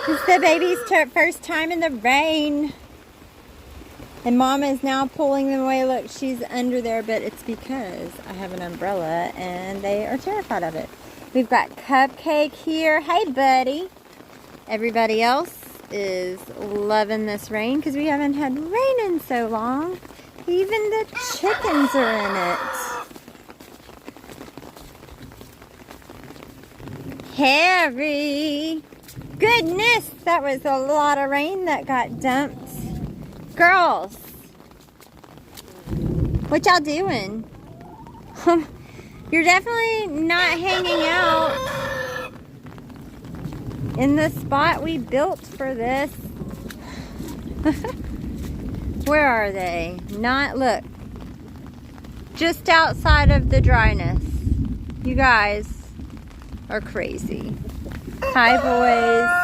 It's the baby's first time in the rain. And Mama is now pulling them away. Look, she's under there, but it's because I have an umbrella and they are terrified of it. We've got Cupcake here. Hey, buddy. Everybody else is loving this rain because we haven't had rain in so long. Even the chickens are in it. Harry. Goodness, that was a lot of rain that got dumped. Girls, what y'all doing? You're definitely not hanging out in the spot we built for this. Where are they? Look, just outside of the dryness. You guys are crazy. Hi, boys.